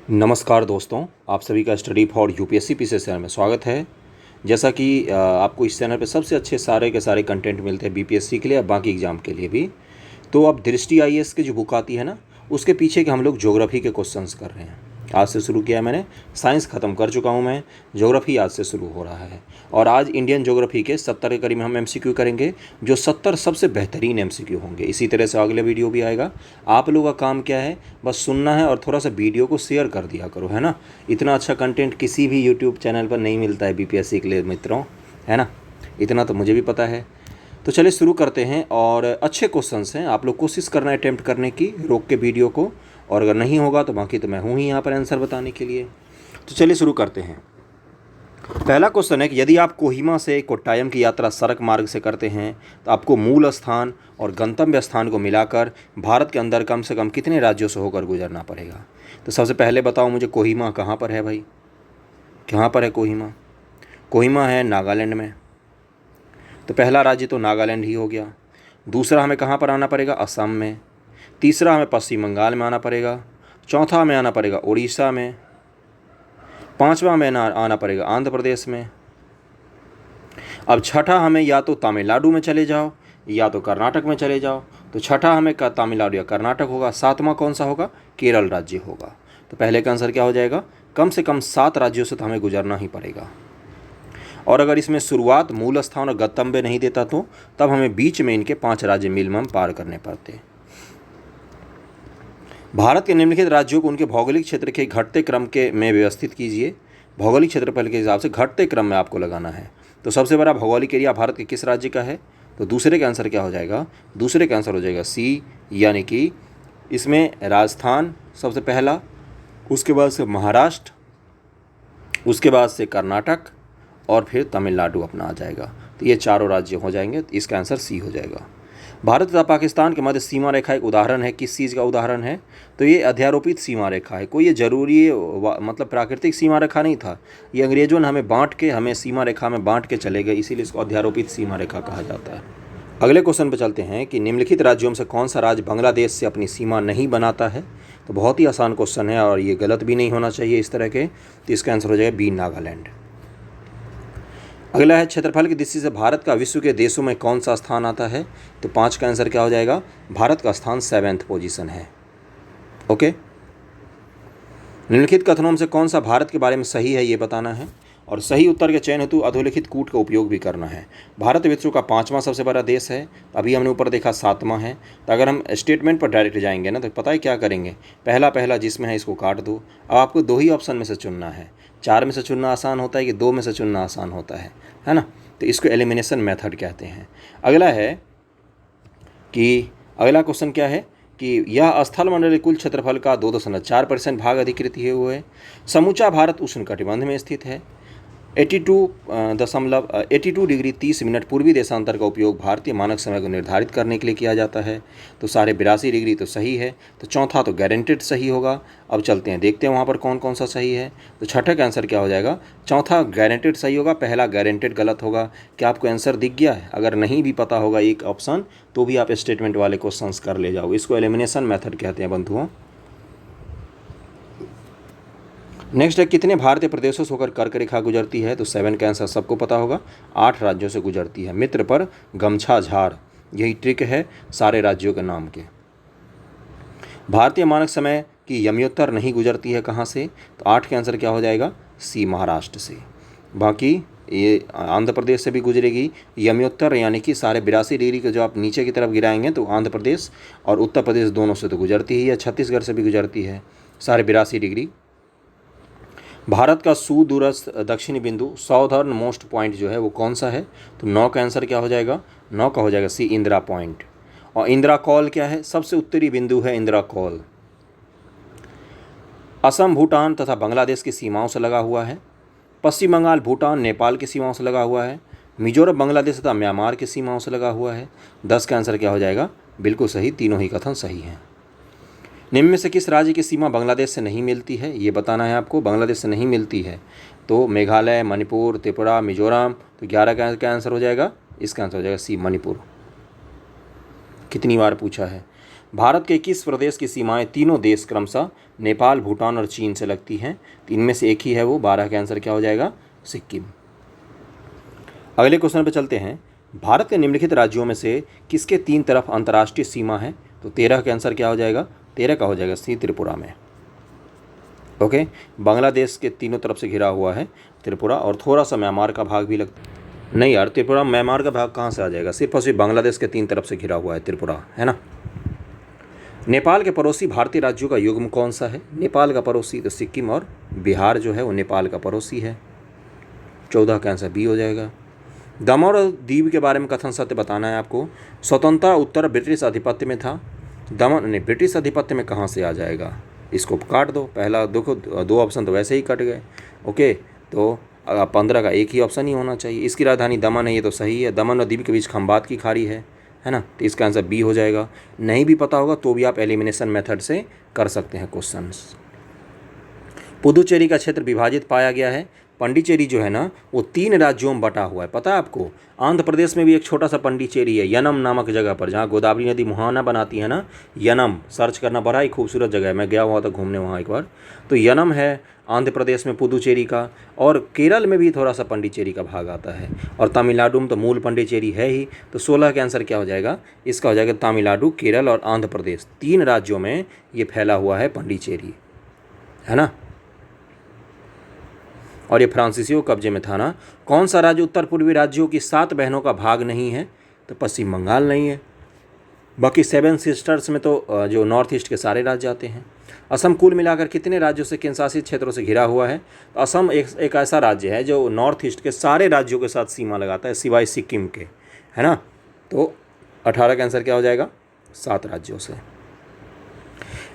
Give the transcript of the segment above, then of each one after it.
नमस्कार दोस्तों, आप सभी का study for UPSC PCS channel में स्वागत है। जैसा कि आपको इस चैनल पे सबसे अच्छे सारे के सारे कंटेंट मिलते हैं बीपीएससी के लिए और बाकी एग्जाम के लिए भी। तो अब दृष्टि आईएएस की जो बुक आती है ना, उसके पीछे के हम लोग ज्योग्राफी के क्वेश्चंस कर रहे हैं। आज से शुरू किया है मैंने, साइंस ख़त्म कर चुका हूँ मैं, ज्योग्राफी आज से शुरू हो रहा है। और आज इंडियन ज्योग्राफी के 70 के करीब हम एमसीक्यू करेंगे, जो 70 सबसे बेहतरीन एमसीक्यू होंगे। इसी तरह से अगले वीडियो भी आएगा। आप लोगों का काम क्या है, बस सुनना है और थोड़ा सा वीडियो को शेयर कर दिया करो, है ना। इतना अच्छा कंटेंट किसी भी यूट्यूब चैनल पर नहीं मिलता है बीपीएससी के लिए मित्रों, है ना। इतना तो मुझे भी पता है। तो चलिए शुरू करते हैं। और अच्छे क्वेश्चंस हैं, आप लोग कोशिश करना है अटेम्प्ट करने की, रोक के वीडियो को। और अगर नहीं होगा तो बाकी तो मैं हूँ ही यहाँ पर आंसर बताने के लिए। तो चलिए शुरू करते हैं। पहला क्वेश्चन है कि यदि आप कोहिमा से कोट्टायम की यात्रा सड़क मार्ग से करते हैं तो आपको मूल स्थान और गंतव्य स्थान को मिलाकर भारत के अंदर कम से कम कितने राज्यों से होकर गुजरना पड़ेगा। तो सबसे पहले बताओ मुझे, कोहिमा कहाँ पर है भाई, कहाँ पर है कोहिमा। कोहिमा है नागालैंड में। तो पहला राज्य तो नागालैंड ही हो गया। दूसरा हमें कहाँ पर आना पड़ेगा, असम में। तीसरा हमें पश्चिम बंगाल में आना पड़ेगा। चौथा हमें आना पड़ेगा उड़ीसा में। पांचवा हमें आना पड़ेगा आंध्र प्रदेश में। अब छठा हमें या तो तमिलनाडु में चले जाओ या तो कर्नाटक में चले जाओ। तो छठा हमें तमिलनाडु या कर्नाटक होगा। सातवां कौन सा होगा, केरल राज्य होगा। तो पहले का आंसर क्या हो जाएगा, कम से कम 7 राज्यों से तो हमें गुजरना ही पड़ेगा। और अगर इसमें शुरुआत, मूल स्थान और गंतव्य नहीं देता तो तब हमें बीच में इनके 5 राज्य मिनिमम पार करने पड़ते। भारत के निम्नलिखित राज्यों को उनके भौगोलिक क्षेत्र के घटते क्रम के में व्यवस्थित कीजिए। भौगोलिक क्षेत्रफल के हिसाब से घटते क्रम में आपको लगाना है। तो सबसे बड़ा भौगोलिक एरिया भारत के किस राज्य का है, तो दूसरे का आंसर क्या हो जाएगा, दूसरे का आंसर हो जाएगा सी, यानी कि इसमें राजस्थान सबसे पहला, उसके बाद से महाराष्ट्र, उसके बाद से कर्नाटक और फिर तमिलनाडु अपना आ जाएगा। तो ये चारों राज्य हो जाएंगे। तो इसका आंसर सी हो जाएगा। भारत तथा पाकिस्तान के मध्य सीमा रेखा एक उदाहरण है। किस चीज़ का उदाहरण है, तो ये अध्यारोपित सीमा रेखा है। कोई ये जरूरी मतलब प्राकृतिक सीमा रेखा नहीं था, ये अंग्रेजों ने हमें बांट के, हमें सीमा रेखा में बांट के चले गए, इसीलिए इसको अध्यारोपित सीमा रेखा कहा जाता है। अगले क्वेश्चन पर चलते हैं कि निम्नलिखित राज्यों में से कौन सा राज्य बांग्लादेश से अपनी सीमा नहीं बनाता है। तो बहुत ही आसान क्वेश्चन है और ये गलत भी नहीं होना चाहिए इस तरह के। तो इसका आंसर हो जाएगा बी, नागालैंड। अगला है, क्षेत्रफल की दृष्टि से भारत का विश्व के देशों में कौन सा स्थान आता है। तो 5 का आंसर क्या हो जाएगा, भारत का स्थान 7th पोजीशन है। ओके, निम्नलिखित कथनों में से कौन सा भारत के बारे में सही है ये बताना है और सही उत्तर के चयन हेतु अधोलिखित कूट का उपयोग भी करना है। भारत विश्व का 5वां सबसे बड़ा देश है। अभी हमने ऊपर देखा 7वां है। तो अगर हम स्टेटमेंट पर डायरेक्ट जाएंगे ना, तो पता है क्या करेंगे, पहला जिसमें है इसको काट दो। अब आपको 2 ही ऑप्शन में से चुनना है। 4 में से चुनना आसान होता है कि 2 में से चुनना आसान होता है ना। तो इसको एलिमिनेशन मेथड कहते हैं। अगला है कि अगला क्वेश्चन क्या है कि यह स्थल मंडल कुल क्षेत्रफल का 2.4% भाग अधिकृत हुए है। समूचा भारत उष्णकटिबंध में स्थित है। 82 डिग्री 30 मिनट पूर्वी देशांतर का उपयोग भारतीय मानक समय को निर्धारित करने के लिए किया जाता है। तो साढ़े 82 डिग्री तो सही है। तो चौथा तो गारंटेड सही होगा। अब चलते हैं, देखते हैं वहाँ पर कौन कौन सा सही है। तो छठे का आंसर क्या हो जाएगा, चौथा गारंटेड सही होगा, पहला गारंटेड गलत होगा। क्या आपको आंसर दिख गया है? अगर नहीं भी पता होगा एक ऑप्शन तो भी आप स्टेटमेंट वाले क्वेश्चन कर ले जाओ। इसको एलिमिनेशन मेथड कहते हैं बंधुओं। नेक्स्ट है, कितने भारतीय प्रदेशों से होकर कर्क रेखा गुजरती है। तो 7 का आंसर सबको पता होगा, 8 राज्यों से गुजरती है। मित्र पर गमछा झाड़, यही ट्रिक है सारे राज्यों के नाम के। भारतीय मानक समय की यमयोत्तर नहीं गुजरती है कहाँ से। तो 8 का आंसर क्या हो जाएगा, सी, महाराष्ट्र से। बाकी ये आंध्र प्रदेश से भी गुजरेगी यमयोत्तर, यानी कि साढ़े 82 डिग्री के जो आप नीचे की तरफ गिराएंगे तो आंध्र प्रदेश और उत्तर प्रदेश दोनों से तो गुजरती ही है। छत्तीसगढ़ से भी गुजरती है साढ़े 82 डिग्री। भारत का सुदूरस्थ दक्षिणी बिंदु, साउदर्न मोस्ट पॉइंट जो है वो कौन सा है। तो 9 का आंसर क्या हो जाएगा, 9 का हो जाएगा सी, इंदिरा पॉइंट। और इंदिरा कॉल क्या है, सबसे उत्तरी बिंदु है इंदिरा कॉल। असम भूटान तथा बांग्लादेश की सीमाओं से लगा हुआ है। पश्चिम बंगाल भूटान नेपाल की सीमाओं से लगा हुआ है। मिजोरम बांग्लादेश तथा म्यांमार की सीमाओं से लगा हुआ है। 10 का आंसर क्या हो जाएगा, बिल्कुल सही, तीनों ही कथन सही हैं। निम्न में से किस राज्य की सीमा बांग्लादेश से नहीं मिलती है, ये बताना है आपको। बांग्लादेश से नहीं मिलती है तो मेघालय, मणिपुर, त्रिपुरा, मिजोरम। तो 11 का क्या आंसर हो जाएगा, इसका आंसर हो जाएगा सी, मणिपुर। कितनी बार पूछा है। भारत के किस प्रदेश की सीमाएं तीनों देश क्रमशः नेपाल, भूटान और चीन से लगती हैं। तो इनमें से एक ही है वो। 12 का आंसर क्या हो जाएगा? सिक्किम। अगले क्वेश्चन पे चलते हैं। भारत के निम्नलिखित राज्यों में से किसके 3 तरफ अंतर्राष्ट्रीय सीमा है? तो 13 का आंसर क्या हो जाएगा? 13 का हो जाएगा सी, त्रिपुरा में। ओके, बांग्लादेश के तीनों तरफ से घिरा हुआ है त्रिपुरा, और थोड़ा सा म्यांमार का भाग भी लगता नहीं यार, त्रिपुरा म्यांमार का भाग कहाँ से आ जाएगा? सिर्फ और सिर्फ बांग्लादेश के 3 तरफ से घिरा हुआ है त्रिपुरा, है ना। नेपाल के पड़ोसी भारतीय राज्यों का युग्म कौन सा है? नेपाल का पड़ोसी तो सिक्किम और बिहार जो है वो नेपाल का पड़ोसी है। 14 का आंसर बी हो जाएगा। दमन और दीव के बारे में कथन सत्य बताना है आपको। स्वतंत्रता उत्तर ब्रिटिश आधिपत्य में था। दमन नहीं, ब्रिटिश आधिपत्य में कहाँ से आ जाएगा? इसको काट दो, पहला देखो 2 ऑप्शन तो वैसे ही कट गए। ओके, तो 15 का एक ही ऑप्शन ही होना चाहिए। इसकी राजधानी दमन है, ये तो सही है। दमन और दीव के बीच खंबात की खाड़ी है ना। तो इसका आंसर बी हो जाएगा। नहीं भी पता होगा तो भी आप एलिमिनेशन मेथड से कर सकते हैं क्वेश्चंस। पुदुचेरी का क्षेत्र विभाजित पाया गया है। पंडिचेरी जो है ना वो 3 राज्यों में बटा हुआ है, पता है आपको। आंध्र प्रदेश में भी एक छोटा सा पंडिचेरी है, यनम नामक जगह पर, जहाँ गोदावरी नदी मुहाना बनाती है ना। यनम सर्च करना, बड़ा ही खूबसूरत जगह है, मैं गया हुआ था घूमने वहाँ एक बार। तो यनम है आंध्र प्रदेश में, पुदुचेरी का, और केरल में भी थोड़ा सा पंडिचेरी का भाग आता है, और तमिलनाडु में तो मूल पंडिचेरी है ही। तो 16 का आंसर क्या हो जाएगा? इसका हो जाएगा तमिलनाडु, केरल और आंध्र प्रदेश, 3 राज्यों में ये फैला हुआ है पंडिचेरी, है ना। और ये फ्रांसीसियों कब्जे में था ना। कौन सा राज्य उत्तर पूर्वी राज्यों की 7 बहनों का भाग नहीं है? तो पश्चिम बंगाल नहीं है। बाकी 7 सिस्टर्स में तो जो नॉर्थ ईस्ट के सारे राज्य आते हैं। असम कुल मिलाकर कितने राज्यों से, केंद्र शासित क्षेत्रों से घिरा हुआ है? तो असम एक ऐसा राज्य है जो नॉर्थ ईस्ट के सारे राज्यों के साथ सीमा लगाता है सिवाय सिक्किम के, है ना। तो 18 का आंसर क्या हो जाएगा? 7 राज्यों से।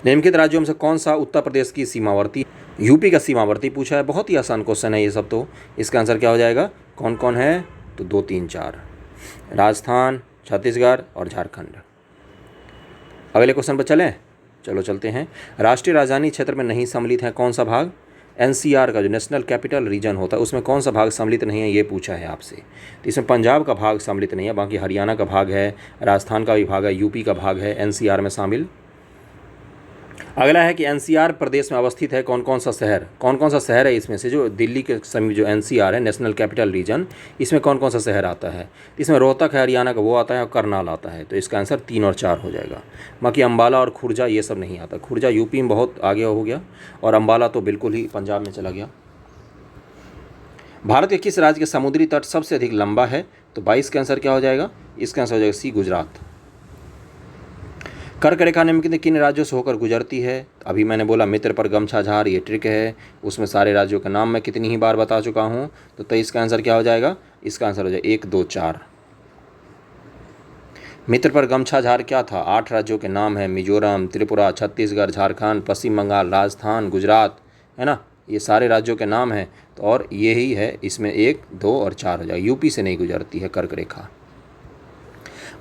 निम्नलिखित राज्यों में से कौन सा उत्तर प्रदेश की सीमावर्ती? यूपी का सीमावर्ती पूछा है, बहुत ही आसान क्वेश्चन है ये सब। तो इसका आंसर क्या हो जाएगा? कौन कौन है? तो 2, 3, 4, राजस्थान, छत्तीसगढ़ और झारखंड। अगले क्वेश्चन पर चलें, चलो चलते हैं। राष्ट्रीय राजधानी क्षेत्र में नहीं सम्मिलित है कौन सा भाग? एनसीआर का जो नेशनल कैपिटल रीजन होता है उसमें कौन सा भाग सम्मिलित नहीं है, ये पूछा है आपसे। तो इसमें पंजाब का भाग सम्मिलित नहीं है, बाकी हरियाणा का भाग है, राजस्थान का भी भाग है, यूपी का भाग है एनसीआर में शामिल। अगला है कि एनसीआर प्रदेश में अवस्थित है कौन कौन सा शहर है इसमें से, जो दिल्ली के समीप जो एनसीआर है नेशनल कैपिटल रीजन, इसमें कौन कौन सा शहर आता है? इसमें रोहतक है हरियाणा का, वो आता है, और करनाल आता है। तो इसका आंसर 3 और 4 हो जाएगा। बाकी अम्बाला और खुर्जा ये सब नहीं आता। खुर्जा यूपी में बहुत आगे हो गया, और अम्बाला तो बिल्कुल ही पंजाब में चला गया। भारत के किस राज्य के समुद्री तट सबसे अधिक लंबा है? तो 22 का आंसर क्या हो जाएगा? इसका आंसर हो जाएगा सी, गुजरात। कर्क रेखा निम्नलिखित किन राज्यों से होकर गुजरती है? अभी मैंने बोला मित्र पर गमछा झार, ये ट्रिक है, उसमें सारे राज्यों के नाम मैं कितनी ही बार बता चुका हूँ। तो 23 का आंसर क्या हो जाएगा? इसका आंसर हो जाएगा 1, 2, 4। मित्र पर गमछा झार क्या था? 8 राज्यों के नाम है, मिजोरम, त्रिपुरा, छत्तीसगढ़, झारखंड, पश्चिम बंगाल, राजस्थान, गुजरात, है ना। ये सारे राज्यों के नाम हैं। तो और ये ही है, इसमें 1, 2 और 4 हो जाएगा। यूपी से नहीं गुजरती है कर्क रेखा।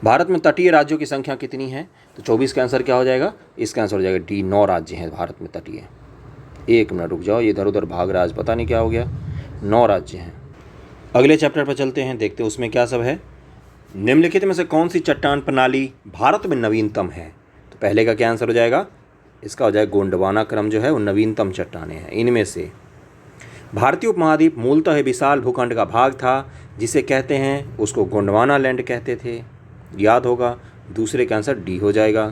भारत में तटीय राज्यों की संख्या कितनी है? तो 24 का आंसर क्या हो जाएगा? इसका आंसर हो जाएगा डी, 9 राज्य हैं भारत में तटीय। 1 मिनट रुक जाओ, ये इधर उधर भाग रहा है, पता नहीं क्या हो गया। 9 राज्य हैं। अगले चैप्टर पर चलते हैं, देखते हैं उसमें क्या सब है। निम्नलिखित में से कौन सी चट्टान प्रणाली भारत में नवीनतम है? तो पहले का क्या आंसर हो जाएगा? इसका हो जाएगा गोंडवाना क्रम जो है वो नवीनतम चट्टानें हैं। इनमें से भारतीय उपमहाद्वीप मूलतः विशाल भूखंड का भाग था, जिसे कहते हैं, उसको गोंडवाना लैंड कहते थे, याद होगा। दूसरे का आंसर डी हो जाएगा।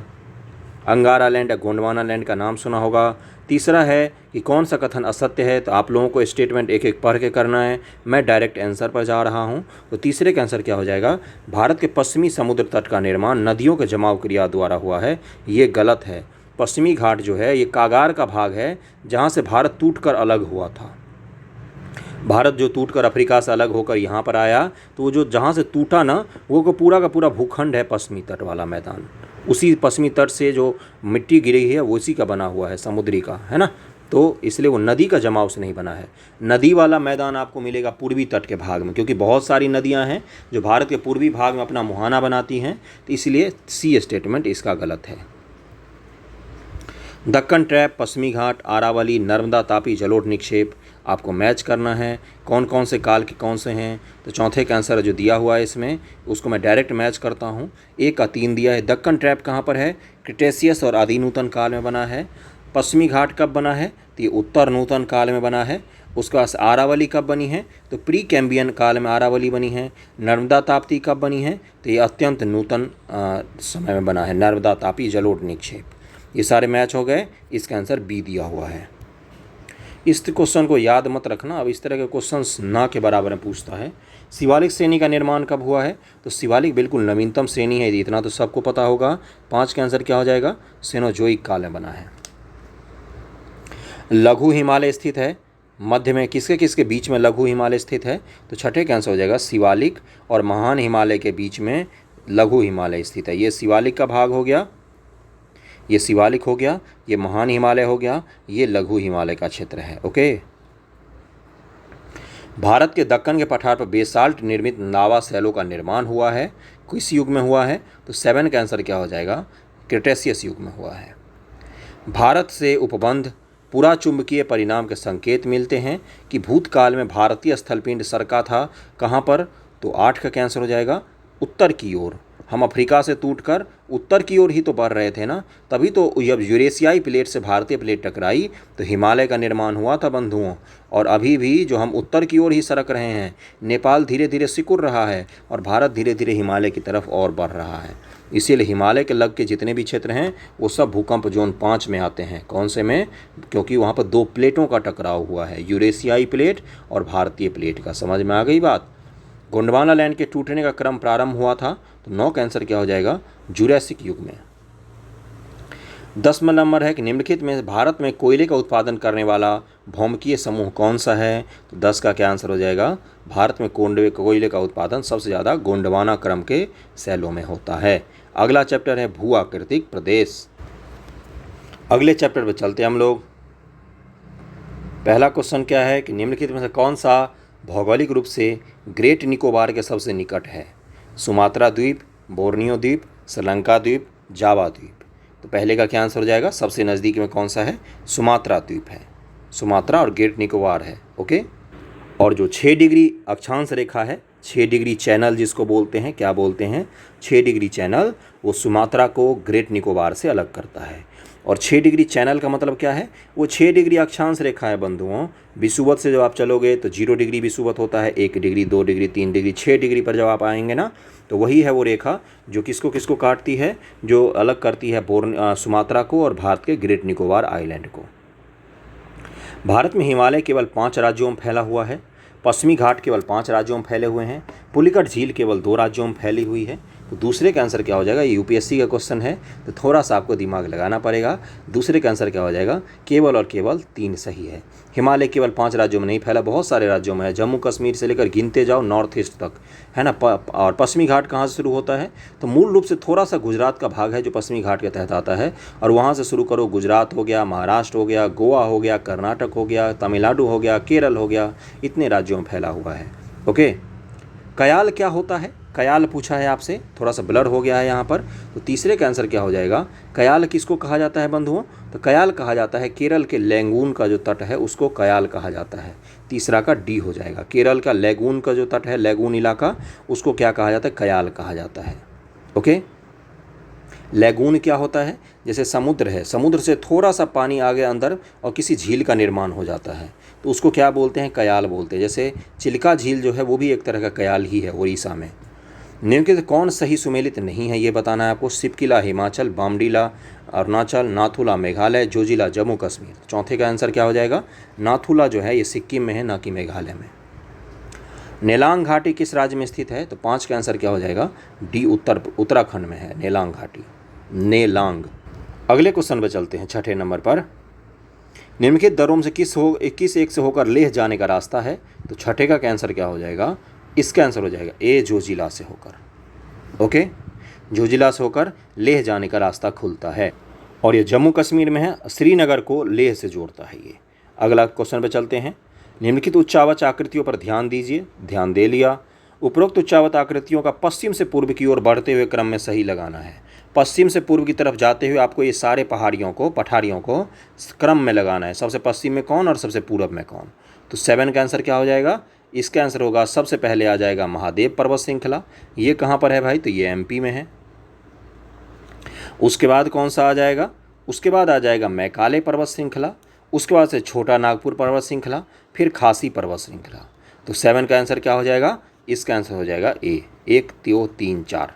अंगारा लैंड या गोंडवाना लैंड का नाम सुना होगा। तीसरा है कि कौन सा कथन असत्य है? तो आप लोगों को स्टेटमेंट एक एक पढ़ के करना है, मैं डायरेक्ट आंसर पर जा रहा हूं। तो तीसरे का आंसर क्या हो जाएगा? भारत के पश्चिमी समुद्र तट का निर्माण नदियों के जमाव क्रिया द्वारा हुआ है, ये गलत है। पश्चिमी घाट जो है ये कागार का भाग है, जहाँ से भारत टूटकर अलग हुआ था। भारत जो टूटकर अफ्रीका से अलग होकर यहाँ पर आया, तो वो जो जहाँ से टूटा ना, वो को पूरा का पूरा भूखंड है पश्चिमी तट वाला मैदान। उसी पश्चिमी तट से जो मिट्टी गिरी है वो उसी का बना हुआ है, समुद्री का, है ना। तो इसलिए वो नदी का जमाव से नहीं बना है। नदी वाला मैदान आपको मिलेगा पूर्वी तट के भाग में, क्योंकि बहुत सारी नदियाँ हैं जो भारत के पूर्वी भाग में अपना मुहाना बनाती हैं। तो इसलिए सी स्टेटमेंट इसका गलत है। दक्कन ट्रैप, पश्चिमी घाट, आरावली, नर्मदा, तापी जलोढ़ निक्षेप आपको मैच करना है, कौन कौन से काल के कौन से हैं। तो चौथे का आंसर जो दिया हुआ है इसमें, उसको मैं डायरेक्ट मैच करता हूँ। 1 का 3 दिया है। दक्कन ट्रैप कहाँ पर है? क्रिटेशियस और आदिनूतन काल में बना है। पश्चिमी घाट कब बना है, तो ये उत्तर नूतन काल में बना है। उसके बाद आरावली कब बनी है, तो प्री कैम्बियन काल में आरावली बनी है। नर्मदा ताप्ती कब बनी है, तो ये अत्यंत नूतन समय में बना है, नर्मदा तापी जलोढ़ निक्षेप। ये सारे मैच हो गए, इसका आंसर बी दिया हुआ है। इस क्वेश्चन को याद मत रखना, अब इस तरह के क्वेश्चंस ना के बराबर में पूछता है। शिवालिक श्रेणी का निर्माण कब हुआ है, तो शिवालिक बिल्कुल नवीनतम श्रेणी है, इतना तो सबको पता होगा। 5 का आंसर क्या हो जाएगा, सेनोजोइक काल में बना है। लघु हिमालय स्थित है मध्य में, किसके किसके बीच में लघु हिमालय स्थित है, तो छठे का आंसर हो जाएगा शिवालिक और महान हिमालय के बीच में लघु हिमालय स्थित है। ये शिवालिक का भाग हो गया, ये शिवालिक हो गया, ये महान हिमालय हो गया, ये लघु हिमालय का क्षेत्र है। ओके। भारत के दक्कन के पठार पर बेसाल्ट निर्मित लावा शैलों का निर्माण हुआ है, किस युग में हुआ है, तो 7 का आंसर क्या हो जाएगा, क्रिटेशियस युग में हुआ है। भारत से उपबंध पुरा चुंबकीय परिणाम के संकेत मिलते हैं कि भूतकाल में भारतीय स्थलपिंड सरका था कहाँ पर, तो 8 का कैंसर हो जाएगा, उत्तर की ओर। हम अफ्रीका से टूटकर उत्तर की ओर ही तो बढ़ रहे थे ना, तभी तो जब यूरेशियाई प्लेट से भारतीय प्लेट टकराई तो हिमालय का निर्माण हुआ था बंधुओं। और अभी भी जो हम उत्तर की ओर ही सरक रहे हैं, नेपाल धीरे धीरे सिकुड़ रहा है और भारत धीरे धीरे हिमालय की तरफ और बढ़ रहा है। इसीलिए हिमालय के लग के जितने भी क्षेत्र हैं वो सब भूकंप जोन 5 में आते हैं। कौन से में, क्योंकि वहाँ पर 2 प्लेटों का टकराव हुआ है, यूरेशियाई प्लेट और भारतीय प्लेट का। समझ में आ गई बात। गोंडवाना लैंड के टूटने का क्रम प्रारंभ हुआ था, तो 9 का आंसर क्या हो जाएगा, जुरासिक युग में। 10वां नंबर है कि निम्नलिखित में भारत में कोयले का उत्पादन करने वाला भौमकीय समूह कौन सा है, तो 10 का क्या आंसर हो जाएगा, भारत में कोयले का उत्पादन सबसे ज़्यादा गोंडवाना क्रम के शैलों में होता है। अगला चैप्टर है भू आकृतिक प्रदेश। अगले चैप्टर पर चलते हैं हम लोग। पहला क्वेश्चन क्या है कि निम्नलिखित में से कौन सा भौगोलिक रूप से ग्रेट निकोबार के सबसे निकट है, सुमात्रा द्वीप, बोर्नियो द्वीप, श्रीलंका द्वीप, जावा द्वीप। तो पहले का क्या आंसर हो जाएगा, सबसे नज़दीक में कौन सा है, सुमात्रा द्वीप है। सुमात्रा और ग्रेट निकोबार है। ओके। और जो 6 डिग्री अक्षांश रेखा है, 6 डिग्री चैनल जिसको बोलते हैं, क्या बोलते हैं, 6 डिग्री चैनल, वो सुमात्रा को ग्रेट निकोबार से अलग करता है। और 6 डिग्री चैनल का मतलब क्या है, वो 6 डिग्री अक्षांश रेखा है बंधुओं। विषुवत से जब आप चलोगे तो 0 डिग्री विषुवत होता है, 1 डिग्री, 2 डिग्री, 3 डिग्री, 6 डिग्री पर जब आप आएंगे ना, तो वही है वो रेखा जो किसको किसको काटती है, जो अलग करती है सुमात्रा को और भारत के ग्रेट निकोबार आइलैंड को। भारत में हिमालय केवल 5 राज्यों में फैला हुआ है, पश्चिमी घाट केवल 5 राज्यों में फैले हुए हैं, पुलिकट झील केवल 2 राज्यों में फैली हुई है। तो दूसरे का आंसर क्या हो जाएगा, यूपीएससी का क्वेश्चन है तो थोड़ा सा आपको दिमाग लगाना पड़ेगा। दूसरे का आंसर क्या हो जाएगा, केवल और केवल 3 सही है। हिमालय केवल 5 राज्यों में नहीं फैला, बहुत सारे राज्यों में है, जम्मू कश्मीर से लेकर गिनते जाओ नॉर्थ ईस्ट तक, है ना। और पश्चिमी घाट कहाँ से शुरू होता है, तो मूल रूप से थोड़ा सा गुजरात का भाग है जो पश्चिमी घाट के तहत आता है, और वहाँ से शुरू करो, गुजरात हो गया, महाराष्ट्र हो गया, गोवा हो गया, कर्नाटक हो गया, तमिलनाडु हो गया, केरल हो गया, इतने राज्यों में फैला हुआ है। ओके। कयाल क्या होता है, कयाल पूछा है आपसे, थोड़ा सा ब्लर हो गया है यहाँ पर, तो तीसरे का आंसर क्या हो जाएगा, कयाल किसको कहा जाता है बंधुओं, तो कयाल कहा जाता है केरल के लैगून का जो तट है उसको कयाल कहा जाता है। तीसरा का डी हो जाएगा, केरल का लैगून का जो तट है, लैगून इलाका, उसको क्या कहा जाता है, कयाल कहा जाता है। ओके। लैगून क्या होता है, जैसे समुद्र है, समुद्र से थोड़ा सा पानी आगे अंदर और किसी झील का निर्माण हो जाता है तो उसको क्या बोलते हैं, कयाल बोलते हैं। जैसे चिल्का झील जो है वो भी एक तरह का कयाल ही है उड़ीसा में। निम्नलिखित कौन सही सुमेलित नहीं है ये बताना है आपको, सिपकिला हिमाचल, बामडीला अरुणाचल, नाथुला मेघालय, जोजिला जम्मू कश्मीर। चौथे का आंसर क्या हो जाएगा, नाथुला जो है ये सिक्किम में है, ना कि मेघालय में। नेलांग घाटी किस राज्य में स्थित है, तो 5 का आंसर क्या हो जाएगा, डी उत्तराखंड में है नेलांग घाटी, नेलांग। अगले क्वेश्चन पर चलते हैं, 6ठे नंबर पर। निम्नलिखित दरों में से किस एक से होकर लेह जाने का रास्ता है, तो 6ठे का आंसर क्या हो जाएगा, इसका आंसर हो जाएगा ए, जोजिला से होकर। ओके। जोजिला से होकर लेह जाने का रास्ता खुलता है और ये जम्मू कश्मीर में है, श्रीनगर को लेह से जोड़ता है ये। अगला क्वेश्चन पे चलते हैं। निम्नलिखित उच्चावच आकृतियों पर ध्यान दीजिए, ध्यान दे लिया। उपरोक्त उच्चावच आकृतियों का पश्चिम से पूर्व की ओर बढ़ते हुए क्रम में सही लगाना है। पश्चिम से पूर्व की तरफ जाते हुए आपको ये सारे पठारियों को क्रम में लगाना है, सबसे पश्चिम में कौन और सबसे पूर्व में कौन। तो 7 का आंसर क्या हो जाएगा, इसका आंसर होगा, सबसे पहले आ जाएगा महादेव पर्वत श्रृंखला। ये कहाँ पर है भाई, तो ये एमपी में है। उसके बाद कौन सा आ जाएगा, उसके बाद आ जाएगा मैकाले पर्वत श्रृंखला, उसके बाद से छोटा नागपुर पर्वत श्रृंखला, फिर खासी पर्वत श्रृंखला। तो 7 का आंसर क्या हो जाएगा? इसका आंसर हो जाएगा ए, 1 2 3 4।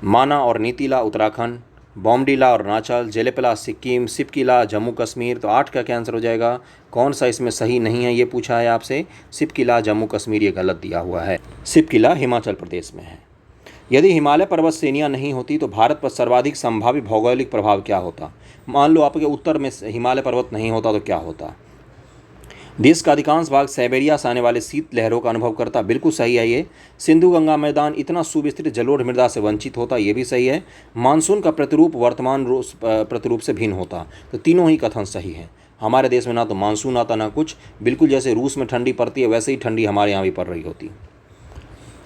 माना और नीतिला उत्तराखंड, बॉमडिला और अरुणाचल, जेलेपला सिक्किम, सिपकिला जम्मू कश्मीर। तो 8 का क्या आंसर हो जाएगा? कौन सा इसमें सही नहीं है ये पूछा है आपसे। सिपकिला जम्मू कश्मीर ये गलत दिया हुआ है, सिपकिला हिमाचल प्रदेश में है। यदि हिमालय पर्वत श्रेणियाँ नहीं होती तो भारत पर सर्वाधिक संभावित भौगोलिक प्रभाव क्या होता? मान लो आपके उत्तर में हिमालय पर्वत नहीं होता तो क्या होता? देश का अधिकांश भाग साइबेरिया से आने वाले शीत लहरों का अनुभव करता। बिल्कुल सही है ये। सिंधु गंगा मैदान इतना सुविस्तृत जलोढ़ मृदा से वंचित होता, ये भी सही है। मानसून का प्रतिरूप वर्तमान प्रतिरूप से भिन्न होता। तो तीनों ही कथन सही है। हमारे देश में ना तो मानसून आता ना कुछ, बिल्कुल जैसे रूस में ठंडी पड़ती है वैसे ही ठंडी हमारे यहाँ भी पड़ रही होती।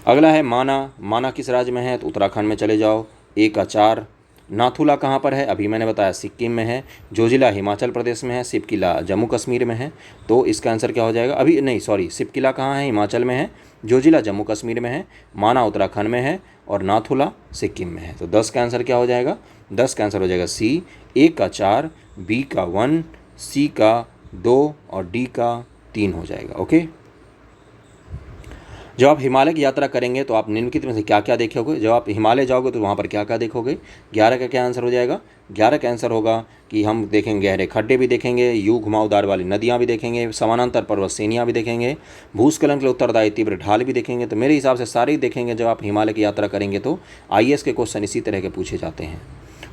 अगला है माना। माना किस राज्य में है? तो उत्तराखंड में चले जाओ, 1 का 4। नाथुला कहाँ पर है? अभी मैंने बताया सिक्किम में है। जोजिला हिमाचल प्रदेश में है। सिपकिला जम्मू कश्मीर में है। तो इसका आंसर क्या हो जाएगा? अभी नहीं, सॉरी, सिपकिला कहाँ है? हिमाचल में है। जोजिला जम्मू कश्मीर में है। माना उत्तराखंड में है और नाथुला सिक्किम में है। तो 10 का आंसर क्या हो जाएगा? 10 का आंसर हो जाएगा सी, 1 का 4, बी का 1, सी का 2 और डी का 3 हो जाएगा। ओके। जब आप हिमालय की यात्रा करेंगे तो आप निम्नलिखित में से क्या क्या देखोगे? जब आप हिमालय जाओगे तो वहाँ पर क्या क्या देखोगे? 11 का क्या आंसर हो जाएगा? 11 का आंसर होगा कि हम देखेंगे गहरे खड्डे भी देखेंगे, यू घुमावदार वाली नदियाँ भी देखेंगे, समानांतर पर्वत श्रेणियाँ भी देखेंगे, भूस्खलन के लिए उत्तरदायी तीव्र ढाल भी देखेंगे। तो मेरे हिसाब से सारे ही देखेंगे जब आप हिमालय की यात्रा करेंगे। तो IAS के क्वेश्चन इसी तरह के पूछे जाते हैं।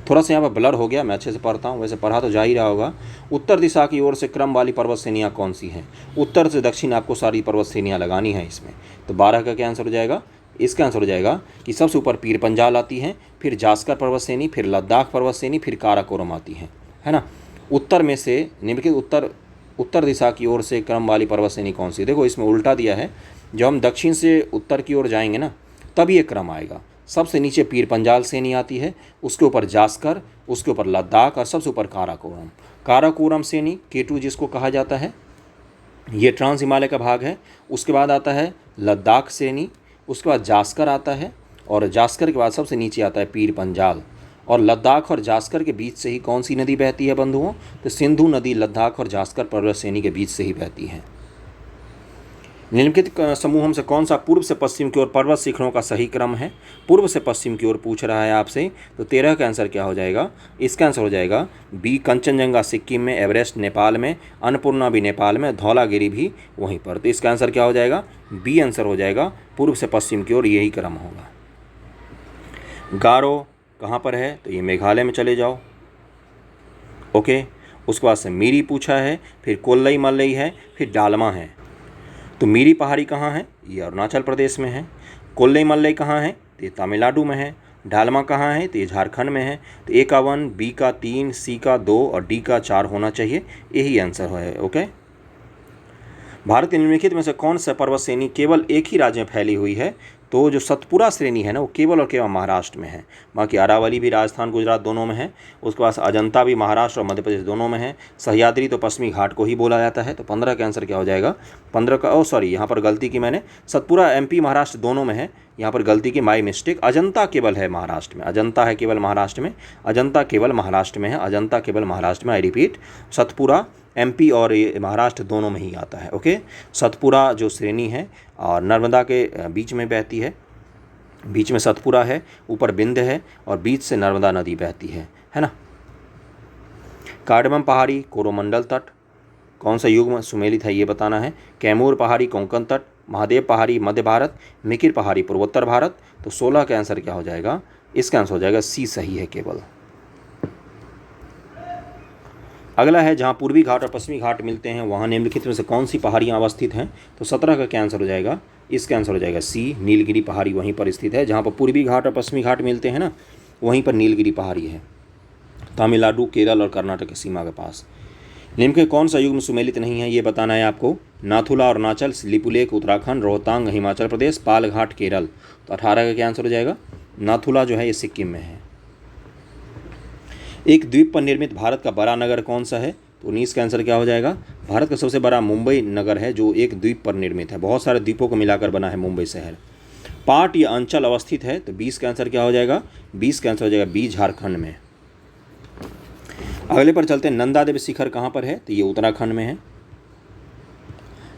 थोड़ा सा यहाँ पर ब्लर हो गया, मैं अच्छे से पढ़ता हूँ, वैसे पढ़ा तो जा ही रहा होगा। उत्तर दिशा की ओर से क्रम वाली पर्वत श्रेणियाँ कौन सी हैं? उत्तर से दक्षिण आपको सारी पर्वत श्रेणियाँ लगानी है इसमें। तो 12 का क्या आंसर हो जाएगा? इसका आंसर हो जाएगा कि सबसे ऊपर पीर पंजाल आती है, फिर जास्कर पर्वत श्रेणी, फिर लद्दाख पर्वत श्रेणी, फिर काराकोरम आती है ना। उत्तर में से निम्नलिखित उत्तर दिशा की ओर से क्रम वाली पर्वत श्रेणी कौन सी? देखो इसमें उल्टा दिया है। जब हम दक्षिण से उत्तर की ओर जाएंगे ना तब ये क्रम आएगा। सबसे नीचे पीर पंजाल श्रेणी आती है, उसके ऊपर जास्कर, उसके ऊपर लद्दाख और सबसे ऊपर काराकोरम। काराकोरम श्रेणी K2 जिसको कहा जाता है, ये ट्रांस हिमालय का भाग है। उसके बाद आता है लद्दाख श्रेणी, उसके बाद जास्कर आता है और जास्कर के बाद सबसे नीचे आता है पीर पंजाल। और लद्दाख और जास्कर के बीच से ही कौन सी नदी बहती है बंधुओं? तो सिंधु नदी लद्दाख और जास्कर पर्वत श्रेणी के बीच से ही बहती है। निम्नलिखित समूहों से कौन सा पूर्व से पश्चिम की ओर पर्वत शिखरों का सही क्रम है? पूर्व से पश्चिम की ओर पूछ रहा है आपसे। तो 13 का आंसर क्या हो जाएगा? इसका आंसर हो जाएगा बी, कंचनजंगा सिक्किम में, एवरेस्ट नेपाल में, अन्नपूर्णा भी नेपाल में, धौलागिरी भी वहीं पर। तो इसका आंसर क्या हो जाएगा? बी आंसर हो जाएगा, पूर्व से पश्चिम की ओर यही क्रम होगा। गारो कहाँ पर है? तो ये मेघालय में चले जाओ। ओके। उसके बाद से मीरी पूछा है, फिर कोल्लई मलई है, फिर डालमा है। तो मीरी पहाड़ी कहाँ है? ये अरुणाचल प्रदेश में है। कोल्लई मलई कहाँ है? तो ये तमिलनाडु में है। डालमा कहाँ है? तो ये झारखंड में है। तो ए का 1, बी का 3, सी का 2 और डी का 4 होना चाहिए। यही आंसर है। ओके। भारत के निम्नलिखित में से कौन सा पर्वत श्रेणी केवल एक ही राज्य में फैली हुई है? तो जो सतपुरा श्रेणी है ना वो केवल और केवल महाराष्ट्र में है। बाकी अरावली भी राजस्थान गुजरात दोनों में है। उसके बाद अजंता भी महाराष्ट्र और मध्य प्रदेश दोनों में है। सह्याद्री तो पश्चिमी घाट को ही बोला जाता है। तो 15 का आंसर क्या हो जाएगा? 15 का, सॉरी यहाँ पर गलती की मैंने, सतपुरा MP महाराष्ट्र दोनों में है, यहाँ पर गलती की, माई मिस्टेक। अजंता केवल है महाराष्ट्र में, अजंता है केवल महाराष्ट्र में, अजंता केवल महाराष्ट्र में है, अजंता केवल महाराष्ट्र में। आई रिपीट, सतपुरा MP और ये महाराष्ट्र दोनों में ही आता है। ओके। सतपुरा जो श्रेणी है और नर्मदा के बीच में बहती है, बीच में सतपुरा है, ऊपर बिंद है और बीच से नर्मदा नदी बहती है ना। कार्डमम पहाड़ी कोरोमंडल तट कौन सा युग में सुमेलित है ये बताना है। कैमूर पहाड़ी कोंकण तट, महादेव पहाड़ी मध्य भारत, मिकिर पहाड़ी पूर्वोत्तर भारत। तो 16 का आंसर क्या हो जाएगा? इसका आंसर हो जाएगा सी, सही है केवल। अगला है जहाँ पूर्वी घाट और पश्चिमी घाट मिलते हैं वहाँ निम्नलिखित में से कौन सी पहाड़ियाँ अवस्थित हैं? तो 17 का क्या आंसर हो जाएगा? इसका आंसर हो जाएगा सी, नीलगिरी पहाड़ी वहीं पर स्थित है। जहाँ पर पूर्वी घाट और पश्चिमी घाट मिलते हैं ना वहीं पर नीलगिरी पहाड़ी है, तमिलनाडु, केरल और कर्नाटक की सीमा के पास। निम्न के कौन सा युग में सुमेलित नहीं है ये बताना है आपको। नाथुला अरुणाचल, लिपुलेख उत्तराखंड, रोहतांग हिमाचल प्रदेश, पालघाट केरल। तो 18 का क्या आंसर हो जाएगा? नाथुला जो है ये सिक्किम में है। एक द्वीप पर निर्मित भारत का बड़ा नगर कौन सा है? तो 19 का आंसर क्या हो जाएगा? भारत का सबसे बड़ा मुंबई नगर है जो एक द्वीप पर निर्मित है। बहुत सारे द्वीपों को मिलाकर बना है मुंबई शहर। पाट या अंचल अवस्थित है। तो 20 का आंसर क्या हो जाएगा? 20 का आंसर हो जाएगा बी, झारखंड में। अगले पर चलते हैं, नंदा देवी शिखर कहाँ पर है? तो ये उत्तराखंड में है।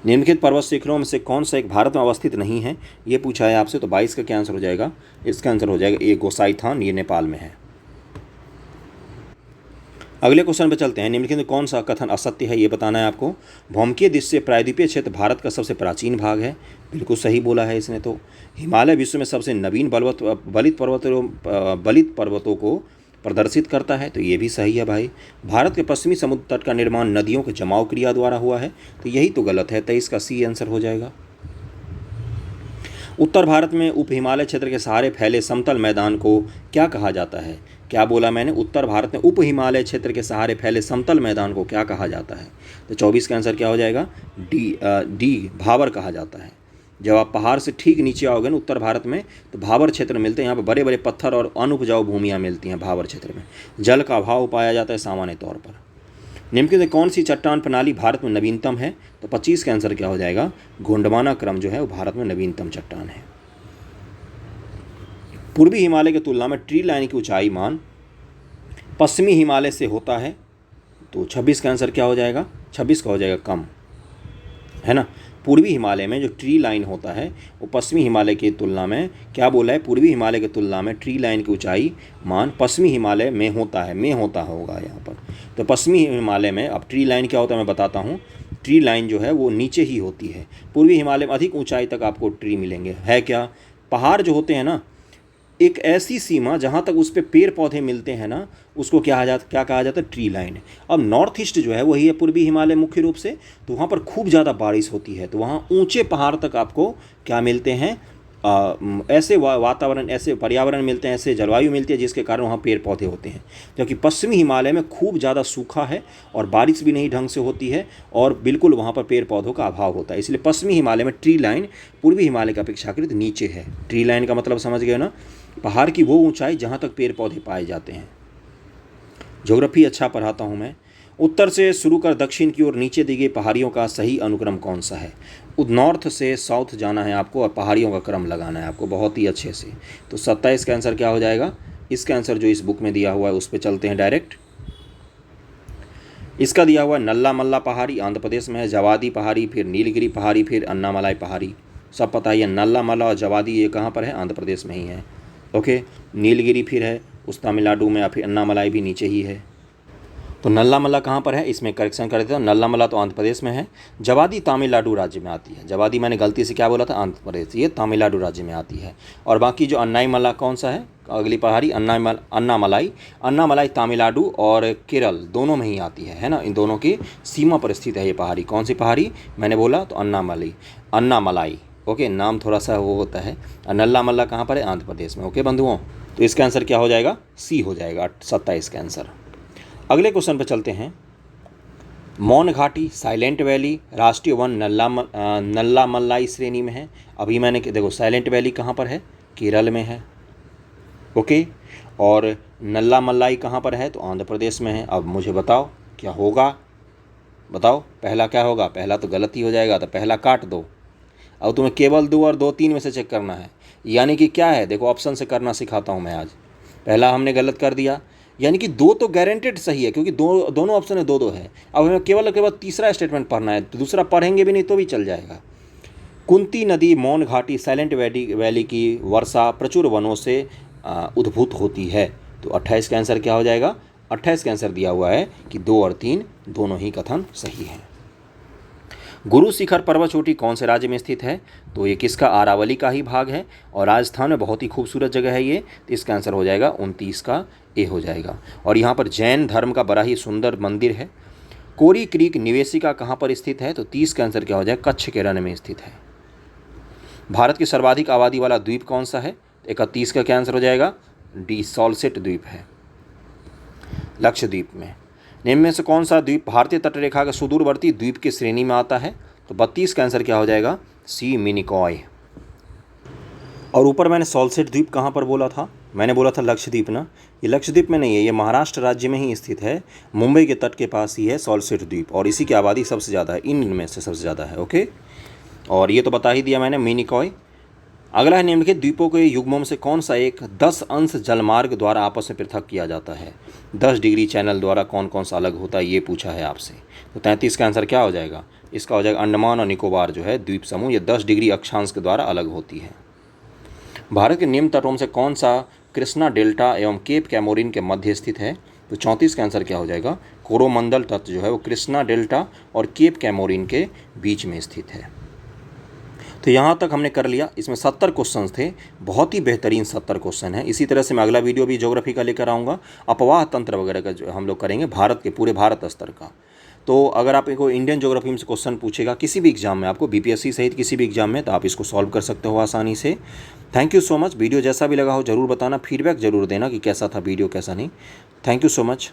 निम्नलिखित पर्वत शिखरों में से कौन सा एक भारत में अवस्थित नहीं है? ये पूछा है आपसे, तो 22 का क्या आंसर हो जाएगा? इसका आंसर हो जाएगा ए गोसाईथान, ये नेपाल में है। अगले क्वेश्चन पर चलते हैं, निम्नलिखित में कौन सा कथन असत्य है? ये बताना है आपको। भौमकीय दृष्टि से प्रायद्वीपीय क्षेत्र भारत का सबसे प्राचीन भाग है। बिल्कुल सही बोला है इसने। तो हिमालय विश्व में सबसे नवीन बलित पर्वतों को प्रदर्शित करता है। तो ये भी सही है भाई। भारत के पश्चिमी समुद्र तट का निर्माण नदियों के जमाव क्रिया द्वारा हुआ है। तो यही तो गलत है। 23 का सी आंसर हो जाएगा। उत्तर भारत में उप हिमालय क्षेत्र के सहारे फैले समतल मैदान को क्या कहा जाता है? क्या बोला मैंने? उत्तर भारत में उप हिमालय क्षेत्र के सहारे फैले समतल मैदान को क्या कहा जाता है? तो 24 का आंसर क्या हो जाएगा? डी भाबर कहा जाता है। जब आप पहाड़ से ठीक नीचे आओगे ना उत्तर भारत में, तो भाबर क्षेत्र मिलते हैं। यहाँ पर बड़े बड़े पत्थर और अनुपजाऊ भूमियाँ मिलती हैं भाबर क्षेत्र में। जल का अभाव पाया जाता है सामान्य तौर पर। निम्नलिखित में कौन सी चट्टान प्रणाली भारत में नवीनतम है? तो 25 का आंसर क्या हो जाएगा? गोंडवाना क्रम जो है वो भारत में नवीनतम चट्टान है। पूर्वी हिमालय की तुलना में ट्री लाइन की ऊंचाई मान पश्चिमी हिमालय से होता है। तो 26 का आंसर क्या हो जाएगा? 26 का हो जाएगा कम, है ना। पूर्वी हिमालय में जो ट्री लाइन होता है वो पश्चिमी हिमालय की तुलना में, क्या बोला है? पूर्वी हिमालय की तुलना में ट्री लाइन की ऊंचाई मान पश्चिमी हिमालय में होता है, में होता होगा यहाँ पर। तो पश्चिमी हिमालय में, अब ट्री लाइन क्या होता है मैं बताता हूँ। ट्री लाइन जो है वो नीचे ही होती है। पूर्वी हिमालय में अधिक ऊंचाई तक आपको ट्री मिलेंगे। है क्या? पहाड़ जो होते हैं ना, एक ऐसी सीमा जहाँ तक उस पर पेड़ पौधे मिलते हैं ना, उसको क्या कहा जाता है? Tree line. अब नॉर्थ ईस्ट जो है वही है पूर्वी हिमालय मुख्य रूप से। तो वहाँ पर खूब ज़्यादा बारिश होती है, तो वहाँ ऊंचे पहाड़ तक आपको क्या मिलते हैं? ऐसे वातावरण, ऐसे पर्यावरण मिलते हैं, ऐसे जलवायु मिलती है जिसके कारण वहाँ पेड़ पौधे होते हैं। क्योंकि पश्चिमी हिमालय में खूब ज़्यादा सूखा है और बारिश भी नहीं ढंग से होती है और बिल्कुल वहाँ पर पेड़ पौधों का अभाव होता है। इसलिए पश्चिमी हिमालय में ट्री लाइन पूर्वी हिमालय का अपेक्षाकृत नीचे है। ट्री लाइन का मतलब समझ गए ना? पहाड़ की वो ऊंचाई जहाँ तक पेड़ पौधे पाए जाते हैं। ज्योग्राफी अच्छा पढ़ाता हूँ मैं। उत्तर से शुरू कर दक्षिण की ओर नीचे दी गई पहाड़ियों का सही अनुक्रम कौन सा है? नॉर्थ से साउथ जाना है आपको और पहाड़ियों का क्रम लगाना है आपको बहुत ही अच्छे से। तो 27 का आंसर क्या हो जाएगा? इसका आंसर जो इस बुक में दिया हुआ है उस पर चलते हैं डायरेक्ट। इसका दिया हुआ है नल्ला मल्ला पहाड़ी आंध्र प्रदेश में है, जवादी पहाड़ी, फिर नीलगिरी पहाड़ी, फिर अन्नामलाई पहाड़ी। सब पता ही है। नल्ला मल्ला और जवादी ये कहाँ पर है? आंध्र प्रदेश में ही है। ओके, नीलगिरी फिर है उस तमिलनाडु में, या फिर अन्नामलाई भी नीचे ही है। तो नल्ला मल्ला कहाँ पर है? इसमें करेक्शन कर देता हूँ। नल्ला मल्ला तो आंध्र प्रदेश में है। जवादी तमिलनाडु राज्य में आती है। जवादी मैंने गलती से क्या बोला था? आंध्र प्रदेश, ये तमिलनाडु राज्य में आती है। और बाकी जो अन्नाईमला कौन सा है? अगली पहाड़ी अन्नामलाई तमिलनाडु और केरल दोनों में ही आती है ना। इन दोनों की सीमा पर स्थित है ये पहाड़ी। कौन सी पहाड़ी मैंने बोला? तो अन्नामलाई। ओके, नाम थोड़ा सा वो होता है। नल्ला मल्ला कहाँ पर है? आंध्र प्रदेश में। ओके बंधुओं, तो इसका आंसर क्या हो जाएगा? सी हो जाएगा 27 का आंसर। अगले क्वेश्चन पर चलते हैं। मौन घाटी, साइलेंट वैली, राष्ट्रीय वन नल्ला मल्लाई श्रेणी में है। अभी मैंने देखो साइलेंट वैली कहाँ पर है? केरल में है। ओके, और नल्ला मल्लाई कहाँ पर है? तो आंध्र प्रदेश में है। अब मुझे बताओ क्या होगा? बताओ पहला क्या होगा? पहला तो गलत ही हो जाएगा, तो पहला काट दो। अब तुम्हें केवल 2 और 2 3 में से चेक करना है। यानी कि क्या है? देखो ऑप्शन से करना सिखाता हूँ मैं आज। पहला हमने गलत कर दिया, यानी कि 2 तो गारंटेड सही है क्योंकि दोनों ऑप्शन में 2 है। अब हमें केवल तीसरा स्टेटमेंट पढ़ना है, तो दूसरा पढ़ेंगे भी नहीं तो भी चल जाएगा। कुंती नदी मौन घाटी साइलेंट वैली की वर्षा प्रचुर वनों से उद्भूत होती है। तो 28 का आंसर क्या हो जाएगा? 28 का आंसर दिया हुआ है कि 2 और 3 दोनों ही कथन सही हैं। गुरु शिखर पर्वत चोटी कौन से राज्य में स्थित है? तो ये किसका? अरावली का ही भाग है और राजस्थान में बहुत ही खूबसूरत जगह है ये। तो इसका आंसर हो जाएगा 29 का ए हो जाएगा। और यहाँ पर जैन धर्म का बड़ा ही सुंदर मंदिर है। कोरी क्रीक निवेशिका कहाँ पर स्थित है? तो 30 का आंसर क्या हो जाएगा? कच्छ के रण में स्थित है। भारत की सर्वाधिक आबादी वाला द्वीप कौन सा है? 31 का क्या आंसर हो जाएगा? डी सॉल्सेट द्वीप है, लक्षद्वीप में। निम्न में से कौन सा द्वीप भारतीय तटरेखा के सुदूरवर्ती द्वीप की श्रेणी में आता है? तो 32 का आंसर क्या हो जाएगा? सी मिनिकॉय। और ऊपर मैंने सॉल्सेट द्वीप कहाँ पर बोला था? मैंने बोला था लक्षद्वीप ना। ये लक्षद्वीप में नहीं है, ये महाराष्ट्र राज्य में ही स्थित है। मुंबई के तट के पास ही है सॉल्सेट द्वीप और इसी की आबादी सबसे ज़्यादा है, इनमें से सबसे ज़्यादा है। ओके, और ये तो बता ही दिया मैंने मिनिकॉय। अगला है निम्नलिखित द्वीपों के युग्मों में से कौन सा एक 10 अंश जलमार्ग द्वारा आपस में पृथक किया जाता है। 10 डिग्री चैनल द्वारा कौन कौन सा अलग होता है ये पूछा है आपसे। तो 33 का आंसर क्या हो जाएगा, इसका हो जाएगा अंडमान और निकोबार जो है द्वीप समूह, ये 10 डिग्री अक्षांश के द्वारा अलग होती है। भारत के निम्न तटों में से कौन सा कृष्णा डेल्टा एवं केप कैमोरिन के मध्य स्थित है। तो 34 का आंसर क्या हो जाएगा, कोरोमंडल तट जो है वो कृष्णा डेल्टा और केप कैमोरिन के बीच में स्थित है। तो यहाँ तक हमने कर लिया। इसमें 70 क्वेश्चंस थे, बहुत ही बेहतरीन 70 क्वेश्चन है। इसी तरह से मैं अगला वीडियो भी ज्योग्राफी का लेकर आऊँगा, अपवाह तंत्र वगैरह का जो हम लोग करेंगे भारत के पूरे भारत स्तर का। तो अगर आप को इंडियन ज्योग्राफी में से क्वेश्चन पूछेगा किसी भी एग्जाम में, आपको बीपीएससी सहित किसी भी एग्जाम में, तो आप इसको सॉल्व कर सकते हो आसानी से। Thank you so much. Video जैसा भी लगा हो जरूर बताना, फीडबैक जरूर देना कि कैसा था वीडियो कैसा नहीं। Thank you so much.